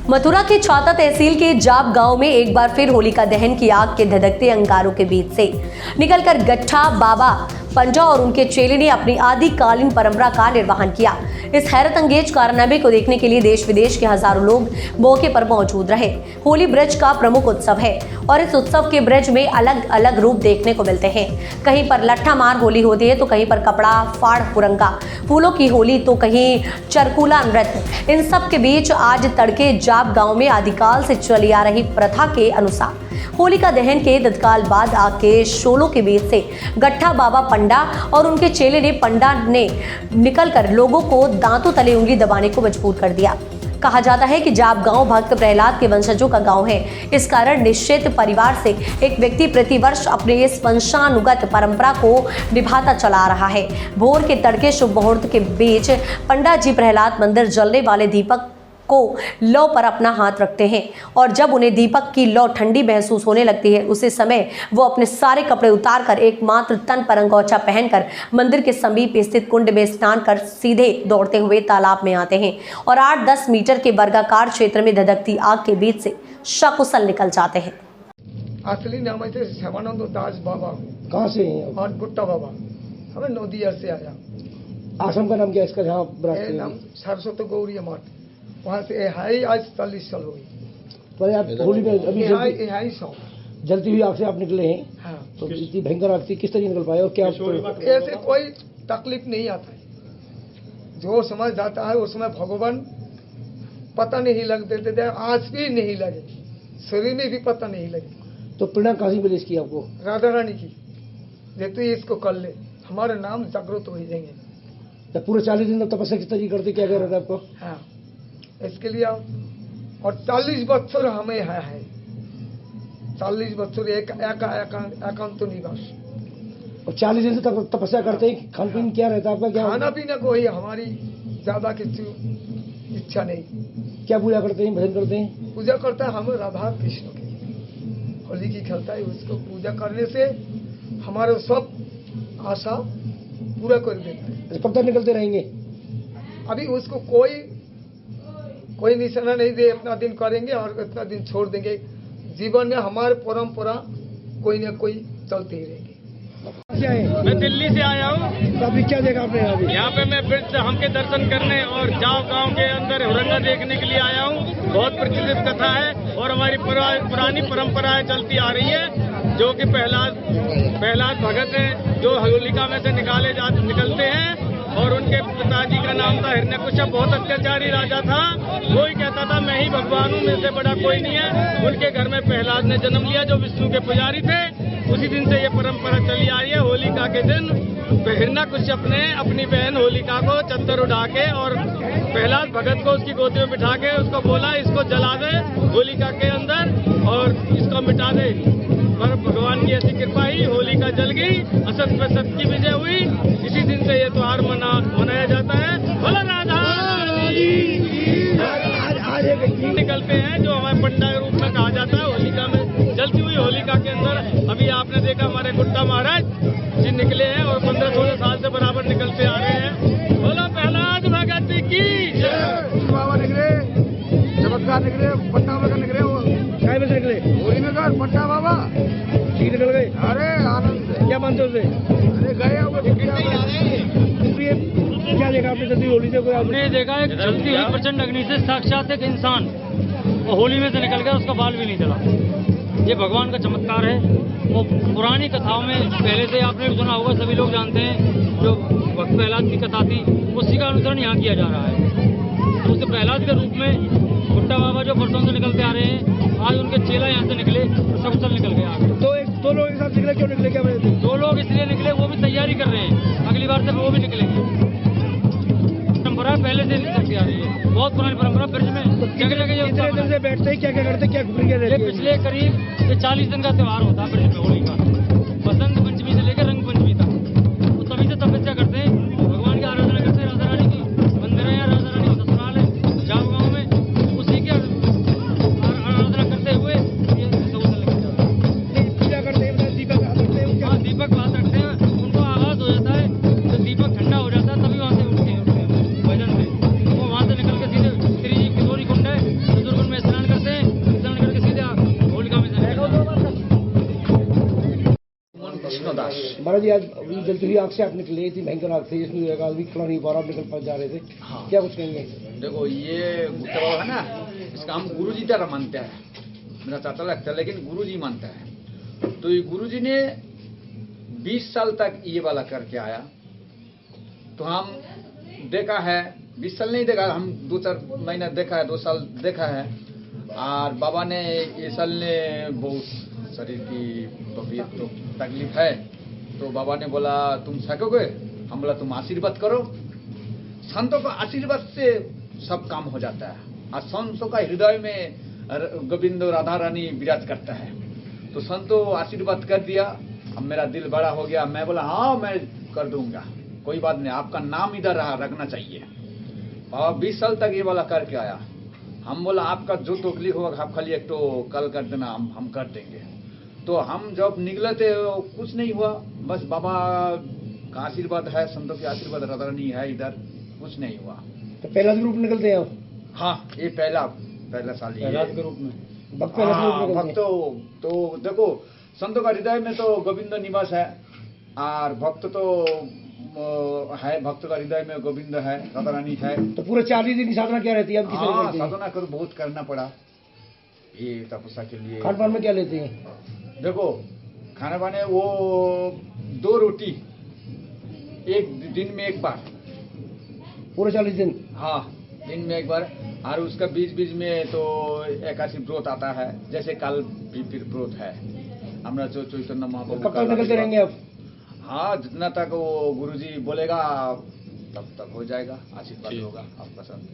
मथुरा की छाता तहसील के जाप गांव में एक बार फिर होलिका दहन की आग के धधकते अंगारों के बीच से निकलकर गट्ठा बाबा पंजा और उनके चेले ने अपनी आदिकालीन परंपरा का निर्वहन किया। इस हैरत अंगेज कारनामे को देखने के लिए देश विदेश के हजारों लोग मौके पर मौजूद रहे। होली ब्रज का प्रमुख उत्सव है और इस उत्सव के ब्रज में अलग अलग रूप देखने को मिलते हैं। कहीं पर लट्ठा मार होली होती है तो कहीं पर कपड़ा फाड़ पुरंगा, फूलों की होली तो कहीं चरकुला नृत्य। इन सब के बीच आज तड़के जाप गांव में आदिकाल से चली आ रही प्रथा के अनुसार होलिका दहन के तत्काल बाद आग के शोलों के बीच से गट्ठा बाबा पंडा और उनके चेले ने पंडा ने निकलकर लोगों को दांतों तले उंगली दबाने को मजबूर कर दिया। कहा जाता है कि जाप गांव भक्त प्रहलाद के वंशजों का गांव है। इस कारण निश्चित परिवार से एक व्यक्ति प्रतिवर्ष अपने इस वंशानुगत परंपरा को निभाता चला आ रहा है। भोर के तड़के शुभ मुहूर्त के बीच पंडा जी प्रहलाद मंदिर जलने वाले दीपक को लौ पर अपना हाथ रखते हैं और जब उन्हें दीपक की लौ ठंडी महसूस होने लगती है उसी समय वो अपने सारे कपड़े उतारकर एकमात्र तन पर अंगोछा पहनकर मंदिर के समीप स्थित कुंड में स्नान कर सीधे दौड़ते हुए तालाब में आते हैं और 8-10 मीटर के वर्गाकार क्षेत्र में धधकती आग के बीच से सकुशल निकल जाते हैं। असली नाम है श्यामानंद दास बाबा। कहाँ से हैं? और गुट्टा बाबा। हमें नौदियर से आया। आश्रम का नाम क्या है इसका? जहाँ नाम सरस्वती गौरी मठ। वहाँ से है आज 40 साल हो गई। पर आप होली में अभी जलती हुई आग से आप निकले हैं। हाँ। तो इतनी भयंकर आग थी, किस तरह निकल पाए और क्या? ऐसे कोई तकलीफ नहीं आता है। जो समझ जाता है उसमें भगवान पता नहीं लग देते थे, आज भी नहीं लगे, शरीर में भी पता नहीं लगे। तो प्रेरणा कहाँ से मिली इसकी आपको? राधा रानी की, जे तू इसको कर ले हमारे नाम जागृत हो जाएंगे। तो पूरे 40 दिन तपस्या किस तरह करते, क्या कह रहे थे आपको? हाँ, इसके लिए और 40 बच्चों हमें है 40 बच्चों एकांत निवास। और 40 दिन से तपस्या करते हैं। खान पीन क्या रहता है आपका? क्या खाना पीना कोई हमारी ज्यादा किसी इच्छा नहीं। क्या पूजा करते हैं, भजन करते हैं? पूजा करता है हम राधा कृष्ण की, होली की खेलता है। उसको पूजा करने से हमारे सब आशा पूरा कर देता है। कब तक निकलते रहेंगे? अभी उसको कोई निशाना नहीं दे, इतना दिन करेंगे और इतना दिन छोड़ देंगे। जीवन में हमारे परंपरा कोई ना कोई चलती ही रहेगी। क्या है? मैं दिल्ली से आया हूँ। तो अभी क्या देखा आपने? अभी यहाँ पे मैं ब्रज हम के दर्शन करने और जाप गांव के अंदर हुरंगा देखने के लिए आया हूँ। बहुत प्रचलित कथा है और हमारी पुरानी परंपराएं चलती आ रही है, जो कि प्रहलाद भगत है जो होलिका में से निकलते हैं और उनके पिताजी का नाम था हिरण्यकश्यप। बहुत अत्याचारी राजा था। कोई कहता था मैं ही भगवान हूँ, मेरे से बड़ा कोई नहीं है। उनके घर में प्रहलाद ने जन्म लिया जो विष्णु के पुजारी थे। उसी दिन से ये परंपरा चली आ रही है। होलिका के दिन हिरण्यकश्यप ने अपनी बहन होलिका को चद्दर उड़ा के और प्रहलाद भगत को उसकी गोदी में बिठा के उसको बोला इसको जला दे होलिका के अंदर और इसको मिटा दे। पर भगवान की ऐसी कृपा ही होलिका जल गई, असत पे सत की विजय हुई। इसी दिन से ये त्योहार मनाया जाता है। बोला राधा निकलते हैं जो हमारे पंडा के रूप में कहा जाता है। होलिका में जलती हुई होलिका के अंदर अभी आपने देखा हमारे गुट्टा महाराज जी निकले हैं और 15-16 साल से बराबर निकलते आ रहे हैं। बोला प्रहलाद भगत की जय। बाबा निकले, चमत्कार निकले, पट्टा बाबा निकले। काय में से निकले? होली में घर पट्टा बाबा ठीक निकल गए। अरे आनंद से। क्या मानते उसे? अरे गए क्या देखा आपने जल्दी होली से? हमने देखा एक जलती हुई प्रचंड अग्नि से साक्षात एक इंसान और होली में से निकल गया, उसका बाल भी नहीं जला। ये भगवान का चमत्कार है। वो पुरानी कथाओं में पहले से आपने सुना होगा, सभी लोग जानते हैं। जो भक्त प्रहलाद की कथा थी उसी का अनुसरण यहाँ किया जा रहा है। तो उसे प्रहलाद के रूप में गुट्टा बाबा जो वर्षों से निकलते आ रहे हैं, आज उनके चेला यहाँ से निकले, सकुशल निकल गए आगे। तो दो लोग एक साथ निकले, क्यों निकले? क्या वजह थी? 2 लोग इसलिए निकले, वो भी तैयारी कर रहे हैं, अगली बार से वो भी निकलेंगे। परंपरा पहले से चलती आ रही है, बहुत पुरानी परंपरा। ब्रज में जगह जगह ये कितने दिन से बैठते हैं, क्या क्या करते, क्या घूमिए? ये पिछले करीब 40 दिन का त्योहार होता है ब्रज में होली का। बसंत पंचमी से लेकर रंग पंचमी तक तो तभी से तपस्या करते हैं, भगवान की आराधना करते हैं। राधा रानी की मंदिर है, राधा रानी का ससुराल है जाप गाँव में, उसी की आराधना करते हुए ये सकुशल निकल जाता है। पूजा करते हैं, दीपक रखते हैं। हाँ, दीपक बात रखते हैं, उनको आगाज हो जाता है तो दीपक ठंडा हो जाता है, तभी वहाँ से उठते हैं भजन से। वो वहाँ से निकल के सीधे श्री किशोरी कुंड है, बुजुर्ग में महाराज जी आज अभी जलती हुई आग से आप निकले, इतनी भयंकर आग थी जिसमें एक आदमी खड़ा नहीं पा रहा, आप निकल पास जा रहे थे, हाँ। क्या कुछ कहेंगे? देखो ये गुप्ता बाबा है ना, इसका हम गुरु जी तरह मानते हैं। मेरा चाचा लगता है लेकिन गुरु जी मानता है। तो ये गुरु जी ने 20 साल तक ये वाला करके आया, तो हम देखा है, 20 साल नहीं देखा, हम 2-4 महीना देखा है, 2 साल देखा है। और बाबा ने ये साल ने बहुत शरीर की तबीयत तो तकलीफ है, तो बाबा ने बोला तुम सकोगे? हम बोला तुम आशीर्वाद करो। संतों का आशीर्वाद से सब काम हो जाता है, और संतों का हृदय में गोविंद राधा रानी विराज करता है। तो संतों आशीर्वाद कर दिया, अब मेरा दिल बड़ा हो गया। मैं बोला हाँ मैं कर दूंगा, कोई बात नहीं, आपका नाम इधर रखना चाहिए। और 20 साल तक ये वाला करके आया। हम बोला आपका जो तकलीफ होगा आप खाली एक तो कल कर देना, हम कर देंगे। तो हम जब निकले थे कुछ नहीं हुआ, बस बाबा का आशीर्वाद है, संतों की आशीर्वाद राधा रानी है, इधर कुछ नहीं हुआ। तो पहला ग्रुप निकलते हैं आप? हाँ ये पहला साल ये के रूप में भक्त पहला ग्रुप हाँ, निकलते भक्त तो देखो संतों का हृदय में तो गोविंद निवास है, और भक्त तो है, भक्त का हृदय में गोविंद है, राधा रानी है। हैं। तो पूरे 40 दिन की साधना क्या रहती है अब? हाँ साधना करो, बहुत करना पड़ा ये तपस्या के लिए। खान पान में क्या लेते हैं? देखो खाना पाने वो 2 रोटी एक दिन में एक बार, पूरे 40 दिन? हाँ दिन में एक बार। और उसका बीच में तो एकादशी व्रत आता है, जैसे कल भी फिर व्रत है हमारा जो चैतन्य महाप्रभु। कब तक निकलते रहेंगे आप? हाँ जितना तक वो गुरुजी बोलेगा तब तक हो जाएगा, आशीर्वाद होगा आपका सब।